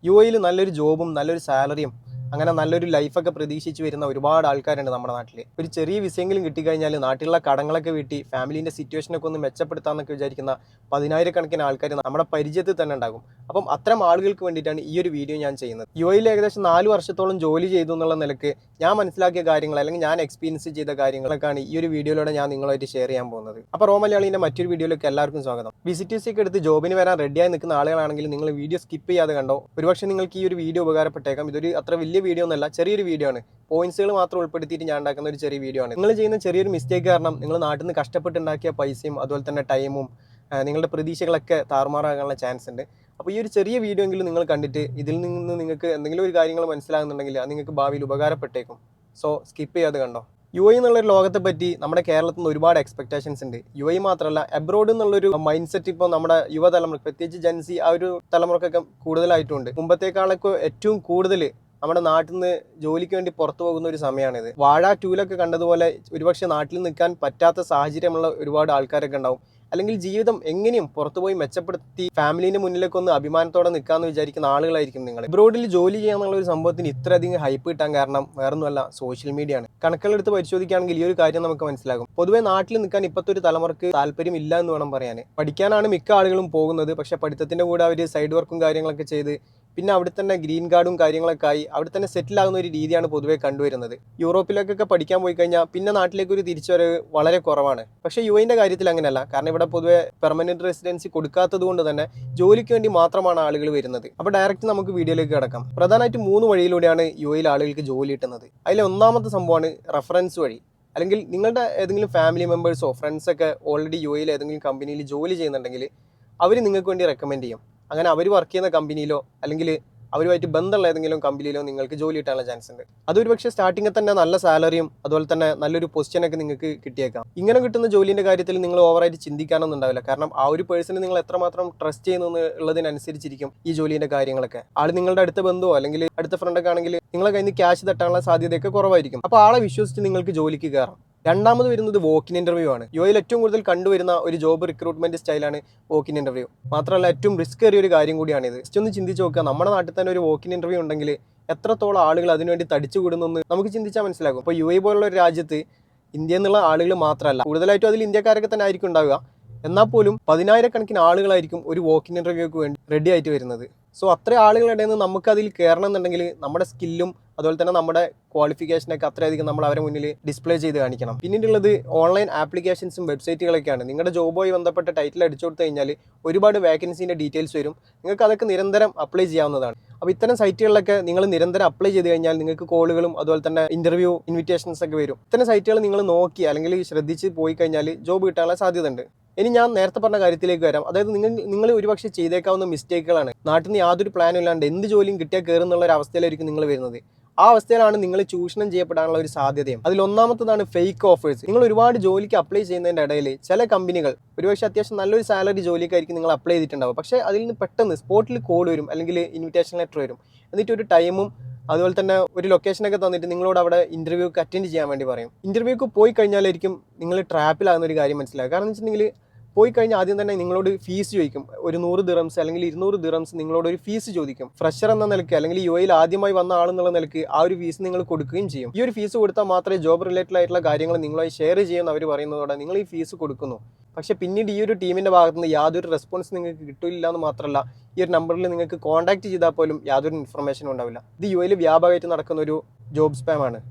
യുഎഇയിൽ നല്ലൊരു ജോബും നല്ലൊരു സാലറിയും അങ്ങനെ നല്ലൊരു ലൈഫൊക്കെ പ്രതീക്ഷിച്ച് വരുന്ന ഒരുപാട് ആൾക്കാരുണ്ട് നമ്മുടെ നാട്ടിൽ. ഒരു ചെറിയ വിസയെങ്കിലും കിട്ടിക്കഴിഞ്ഞാൽ നാട്ടിലുള്ള കടങ്ങളൊക്കെ വീട്ടി ഫാമിലീൻ്റെ സിറ്റുവേഷനൊക്കെ ഒന്ന് മെച്ചപ്പെടുത്താമെന്നൊക്കെ വിചാരിക്കുന്ന പതിനായിരക്കണക്കിന് ആൾക്കാർ നമ്മുടെ പരിചയത്തിൽ തന്നെ ഉണ്ടാകും. അപ്പം അത്തരം ആളുകൾക്ക് വേണ്ടിയിട്ടാണ് ഈ ഒരു വീഡിയോ ഞാൻ ചെയ്യുന്നത്. യുഎഇയിൽ ഏകദേശം 4 വർഷത്തോളം ജോലി ചെയ്തു എന്നുള്ള നിലക്ക് ഞാൻ മനസ്സിലാക്കിയ കാര്യങ്ങൾ അല്ലെങ്കിൽ ഞാൻ എക്സ്പീരിയൻസ് ചെയ്ത കാര്യങ്ങളൊക്കെയാണ് ഈ ഒരു വീഡിയോയിലൂടെ ഞാൻ നിങ്ങളുമായിട്ട് ഷെയർ ചെയ്യാൻ പോകുന്നത്. അപ്പോൾ റോ മലയാളീൻ്റെ മറ്റൊരു വീഡിയോയിലേക്ക് എല്ലാവർക്കും സ്വാഗതം. വിസിറ്റേഴ്സ് ഒക്കെ എടുത്ത് ജോബിന് വരാൻ റെഡിയായി നിൽക്കുന്ന ആളുകളാണെങ്കിൽ നിങ്ങൾ വീഡിയോ സ്കിപ്പ് ചെയ്യാതെ കണ്ടോ. ഒരുപക്ഷെ നിങ്ങൾക്ക് ഈ ഒരു വീഡിയോ ഉപകാരപ്പെട്ടേക്കാം. ഇതൊരു അത്ര വലിയ വീഡിയോ ഒന്നല്ല, ചെറിയൊരു വീഡിയോ ആണ്. പോയിന്റ്സുകൾ മാത്രം ഉൾപ്പെടുത്തിയിട്ട് ഞാൻ ഉണ്ടാക്കുന്ന ഒരു ചെറിയ വീഡിയോ ആണ്. നിങ്ങൾ ചെയ്യുന്ന ചെറിയൊരു മിസ്റ്റേക്ക് കാരണം നിങ്ങൾ നാട്ടിൽ നിന്ന് കഷ്ടപ്പെട്ടുണ്ടാക്കിയ പൈസയും അതുപോലെ തന്നെ ടൈമും നിങ്ങളുടെ പ്രതീക്ഷകളൊക്കെ താറുമാറാകാനുള്ള ചാൻസ് ഉണ്ട്. അപ്പോൾ ഈ ഒരു ചെറിയ വീഡിയോ എങ്കിലും നിങ്ങൾ കണ്ടിട്ട് ഇതിൽ നിന്ന് നിങ്ങൾക്ക് എന്തെങ്കിലും ഒരു കാര്യങ്ങൾ മനസ്സിലാകുന്നുണ്ടെങ്കിൽ അത് നിങ്ങൾക്ക് ഭാവിയിൽ ഉപകാരപ്പെട്ടേക്കും. സോ സ്കിപ്പ് ചെയ്യാതെ കണ്ടോ. യുഎഇ എന്നുള്ളൊരു ലോകത്തെ പറ്റി നമ്മുടെ കേരളത്തിൽ നിന്ന് ഒരുപാട് എക്സ്പെക്ടേഷൻസ് ഉണ്ട്. യുഎഇ മാത്രമല്ല, അബ്രോഡ് എന്നുള്ളൊരു മൈൻഡ് സെറ്റ് ഇപ്പോൾ നമ്മുടെ യുവതലമുറ, പ്രത്യേകിച്ച് ജെൻസി ആ ഒരു തലമുറക്കൊക്കെ കൂടുതലായിട്ടുണ്ട്. മുമ്പത്തേക്കാളൊക്കെ ഏറ്റവും കൂടുതൽ നമ്മുടെ നാട്ടിൽ നിന്ന് ജോലിക്ക് വേണ്ടി പുറത്തു പോകുന്ന ഒരു സമയമാണിത്. വാഴ 2 കണ്ടതുപോലെ ഒരുപക്ഷെ നാട്ടിൽ നിൽക്കാൻ പറ്റാത്ത സാഹചര്യമുള്ള ഒരുപാട് ആൾക്കാരൊക്കെ ഉണ്ടാവും. അല്ലെങ്കിൽ ജീവിതം എങ്ങനെയും പുറത്തുപോയി മെച്ചപ്പെടുത്തി ഫാമിലിന്റെ മുന്നിലേക്ക് ഒന്ന് അഭിമാനത്തോടെ നിൽക്കാമെന്ന് വിചാരിക്കുന്ന ആളുകളായിരിക്കും നിങ്ങൾ. അബ്രോഡിൽ ജോലി ചെയ്യാന്നുള്ള ഒരു സംഭവത്തിന് ഇത്രയധികം ഹൈപ്പ് കിട്ടാൻ കാരണം വേറൊന്നുമല്ല, സോഷ്യൽ മീഡിയ ആണ്. കണക്കുകളെടുത്ത് പരിശോധിക്കുകയാണെങ്കിൽ ഈ ഒരു കാര്യം നമുക്ക് മനസ്സിലാകും. പൊതുവെ നാട്ടിൽ നിൽക്കാൻ ഇപ്പോഴത്തെ ഒരു തലമുറക്ക് താല്പര്യമില്ല എന്ന് വേണം പറയാൻ. പഠിക്കാനാണ് മിക്ക ആളുകളും പോകുന്നത്. പക്ഷെ പഠിത്തത്തിന്റെ കൂടെ അവർ സൈഡ് വർക്കും കാര്യങ്ങളൊക്കെ ചെയ്ത് പിന്നെ അവിടെ തന്നെ ഗ്രീൻ കാർഡും കാര്യങ്ങളൊക്കെ ആയി അവിടെ തന്നെ സെറ്റിൽ ആകുന്ന ഒരു രീതിയാണ് പൊതുവെ കണ്ടുവരുന്നത്. യൂറോപ്പിലേക്കൊക്കെ പഠിക്കാൻ പോയി കഴിഞ്ഞാൽ പിന്നെ നാട്ടിലേക്ക് ഒരു തിരിച്ചുവരവ് വളരെ കുറവാണ്. പക്ഷേ യുഎഇന്റെ കാര്യത്തിൽ അങ്ങനെയല്ല. കാരണം ഇവിടെ പൊതുവെ പെർമനന്റ് റെസിഡൻസി കൊടുക്കാത്തത് കൊണ്ട് തന്നെ ജോലിക്ക് വേണ്ടി മാത്രമാണ് ആളുകൾ വരുന്നത്. അപ്പോൾ ഡയറക്റ്റ് നമുക്ക് വീഡിയോയിലേക്ക് കിടക്കാം. പ്രധാനമായിട്ട് 3 വഴിയിലൂടെയാണ് യുഎഇയിൽ ആളുകൾക്ക് ജോലി കിട്ടുന്നത്. അതിൽ ഒന്നാമത്തെ സംഭവമാണ് റെഫറൻസ് വഴി. അല്ലെങ്കിൽ നിങ്ങളുടെ ഏതെങ്കിലും ഫാമിലി മെമ്പേഴ്സോ ഫ്രണ്ട്സൊക്കെ ഓൾറെഡി യുഎഇയിൽ ഏതെങ്കിലും കമ്പനിയിൽ ജോലി ചെയ്യുന്നുണ്ടെങ്കിൽ അവർ നിങ്ങൾക്ക് വേണ്ടി റെക്കമെൻഡ് ചെയ്യും. അങ്ങനെ അവർ വർക്ക് ചെയ്യുന്ന കമ്പനിയിലോ അല്ലെങ്കിൽ അവരുമായിട്ട് ബന്ധമുള്ള ഏതെങ്കിലും കമ്പനിയിലോ നിങ്ങൾക്ക് ജോലി കിട്ടാനുള്ള ചാൻസ് ഉണ്ട്. അതൊരു പക്ഷേ സ്റ്റാർട്ടിങ്ങിൽ തന്നെ നല്ല സാലറിയും അതുപോലെ തന്നെ നല്ലൊരു പൊസിഷനൊക്കെ നിങ്ങൾക്ക് കിട്ടിയേക്കാം. ഇങ്ങനെ കിട്ടുന്ന ജോലിൻ്റെ കാര്യത്തിൽ നിങ്ങൾ ഓവറായിട്ട് ചിന്തിക്കാനൊന്നും ഉണ്ടാവില്ല. കാരണം ആ ഒരു പേഴ്സണെ നിങ്ങൾ എത്രമാത്രം ട്രസ്റ്റ് ചെയ്യുന്നു എന്നുള്ളതിനനുസരിച്ചിരിക്കും ഈ ജോലിൻ്റെ കാര്യങ്ങളൊക്കെ. ആൾ നിങ്ങളുടെ അടുത്ത ബന്ധുവോ അല്ലെങ്കിൽ അടുത്ത ഫ്രണ്ടൊക്കെ ആണെങ്കിൽ നിങ്ങളെ കയ്യിൽ നിന്ന് ക്യാഷ് തട്ടാനുള്ള സാധ്യതയൊക്കെ കുറവായിരിക്കും. അപ്പോൾ ആളെ വിശ്വസിച്ച് നിങ്ങൾക്ക് ജോലിക്ക് കയറാം. രണ്ടാമത് വരുന്നത് വോക്കിൻ ഇന്റർവ്യൂ ആണ്. യുഎഇയിൽ ഏറ്റവും കൂടുതൽ കണ്ടുവരുന്ന ഒരു ജോബ് റിക്രൂട്ട്മെന്റ് സ്റ്റൈലാണ് വോക്കിൻ ഇന്റർവ്യൂ. മാത്രമല്ല ഏറ്റവും റിസ്ക് ഏറിയ ഒരു കാര്യം കൂടിയാണിത്. ജസ്റ്റ് ഒന്ന് ചിന്തിച്ച് നോക്കുക, നമ്മുടെ നാട്ടിൽ തന്നെ ഒരു വോക്കിൻ ഇന്റർവ്യൂ ഉണ്ടെങ്കിൽ എത്രത്തോളം ആളുകൾ അതിനുവേണ്ടി തടിച്ചുകൂടുന്നെന്ന് നമുക്ക് ചിന്തിച്ചാൽ മനസ്സിലാകും. അപ്പോൾ യുഎഇ പോലുള്ള ഒരു രാജ്യത്ത് ഇന്ത്യയിൽ നിന്നുള്ള ആളുകൾ മാത്രമല്ല, കൂടുതലായിട്ടും അതിൽ ഇന്ത്യക്കാരൊക്കെ തന്നെ ആയിരിക്കും ഉണ്ടാവുക. എന്നാൽ പോലും 10,000-കണക്കിന് ആളുകളായിരിക്കും ഒരു വോക്കിൻ ഇന്റർവ്യൂക്ക് വേണ്ടി റെഡി ആയിട്ട് വരുന്നത്. സോ അത്ര ആളുകളുടെ നിന്ന് നമുക്ക് അതിൽ കയറണം എന്നുണ്ടെങ്കിൽ നമ്മുടെ സ്കില്ലും അതുപോലെ തന്നെ നമ്മുടെ ക്വാളിഫിക്കേഷനൊക്കെ അത്രയധികം നമ്മൾ അവരെ മുന്നിൽ ഡിസ്പ്ലേ ചെയ്ത് കാണിക്കണം. പിന്നീടുള്ളത് ഓൺലൈൻ ആപ്ലിക്കേഷൻസും വെബ്സൈറ്റുകളൊക്കെയാണ്. നിങ്ങളുടെ ജോബുമായി ബന്ധപ്പെട്ട ടൈറ്റിൽ അടിച്ചു കൊടുത്തു കഴിഞ്ഞാൽ ഒരുപാട് വേക്കൻസിൻ്റെ ഡീറ്റെയിൽസ് വരും. നിങ്ങൾക്ക് അതൊക്കെ നിരന്തരം അപ്ലൈ ചെയ്യാവുന്നതാണ്. അപ്പോൾ ഇത്തരം സൈറ്റുകളിലൊക്കെ നിങ്ങൾ നിരന്തരം അപ്ലൈ ചെയ്ത് കഴിഞ്ഞാൽ നിങ്ങൾക്ക് കോളുകളും അതുപോലെ തന്നെ ഇന്റർവ്യൂ ഇൻവിറ്റേഷൻസ് ഒക്കെ വരും. ഇത്തരം സൈറ്റുകൾ നിങ്ങൾ നോക്കി അല്ലെങ്കിൽ ശ്രദ്ധിച്ച് പോയി കഴിഞ്ഞാൽ ജോബ് കിട്ടാനുള്ള സാധ്യത ഉണ്ട്. ഇനി ഞാൻ നേരത്തെ പറഞ്ഞ കാര്യത്തിലേക്ക് വരാം. അതായത് നിങ്ങൾ ഒരുപക്ഷെ ചെയ്തേക്കാവുന്ന മിസ്റ്റേക്കുകളാണ്. നാട്ടിൽ നിന്ന് യാതൊരു പ്ലാനും ഇല്ലാണ്ട് എന്ത് ജോലിയും കിട്ടിയാൽ കയറുന്നുള്ള ഒരു അവസ്ഥയിലായിരിക്കും നിങ്ങൾ വരുന്നത്. ആ അവസ്ഥയിലാണ് നിങ്ങൾ ചൂഷണം ചെയ്യപ്പെടാനുള്ള ഒരു സാധ്യതയും. അതിൽ ഒന്നാമത്തതാണ് ഫേക്ക് ഓഫേഴ്സ്. നിങ്ങൾ ഒരുപാട് ജോലിക്ക് അപ്ലൈ ചെയ്യുന്നതിൻ്റെ ഇടയിൽ ചില കമ്പനികൾ ഒരുപക്ഷെ അത്യാവശ്യം നല്ലൊരു സാലറി ജോലിക്കായിരിക്കും നിങ്ങൾ അപ്ലൈ ചെയ്തിട്ടുണ്ടാവും. പക്ഷേ അതിൽ നിന്ന് പെട്ടെന്ന് സ്പോട്ടിൽ കോൾ വരും അല്ലെങ്കിൽ ഇൻവിറ്റേഷൻ ലെറ്റർ വരും. എന്നിട്ട് ഒരു ടൈമും അതുപോലെ തന്നെ ഒരു ലൊക്കേഷനൊക്കെ തന്നിട്ട് നിങ്ങളോട് അവിടെ ഇന്റർവ്യൂക്ക് അറ്റൻഡ് ചെയ്യാൻ വേണ്ടി പറയും. ഇന്റർവ്യൂക്ക് പോയി കഴിഞ്ഞാലായിരിക്കും നിങ്ങൾ ട്രാപ്പിലാകുന്ന ഒരു കാര്യം മനസ്സിലാക്കുക. കാരണം എന്ന് വെച്ചിട്ടുണ്ടെങ്കിൽ പോയി കഴിഞ്ഞാൽ ആദ്യം തന്നെ നിങ്ങളോട് ഫീസ് ചോദിക്കും. ഒരു 100 ദിറംസ് അല്ലെങ്കിൽ 200 ദിറംസ് നിങ്ങളോട് ഒരു ഫീസ് ചോദിക്കും. ഫ്രഷർ എന്ന നിലയ്ക്ക് അല്ലെങ്കിൽ യുഎഇയിൽ ആദ്യമായി വന്ന ആളെന്നുള്ള നിലയ്ക്ക് ആ ഒരു ഫീസ് നിങ്ങൾ കൊടുക്കുകയും ചെയ്യും. ഈ ഒരു ഫീസ് കൊടുത്താൽ മാത്രമേ ജോബ് റിലേറ്റഡ് ആയിട്ടുള്ള കാര്യങ്ങൾ നിങ്ങളുമായി ഷെയർ ചെയ്യുമെന്ന് അവർ പറയുന്നതോടെ നിങ്ങൾ ഈ ഫീസ് കൊടുക്കുന്നു. പക്ഷേ പിന്നീട് ഈ ഒരു ടീമിൻ്റെ ഭാഗത്ത് നിന്ന് യാതൊരു റെസ്പോൺസ് നിങ്ങൾക്ക് കിട്ടില്ല എന്ന് മാത്രമല്ല, ഈ ഒരു നമ്പറിൽ നിങ്ങൾക്ക് കോൺടാക്ട് ചെയ്താൽ പോലും യാതൊരു ഇൻഫർമേഷനും ഉണ്ടാവില്ല. ഇത് യുഎഇയിൽ വ്യാപകമായിട്ട് നടക്കുന്ന ഒരു ജോബ് സ്പാം ആണ്.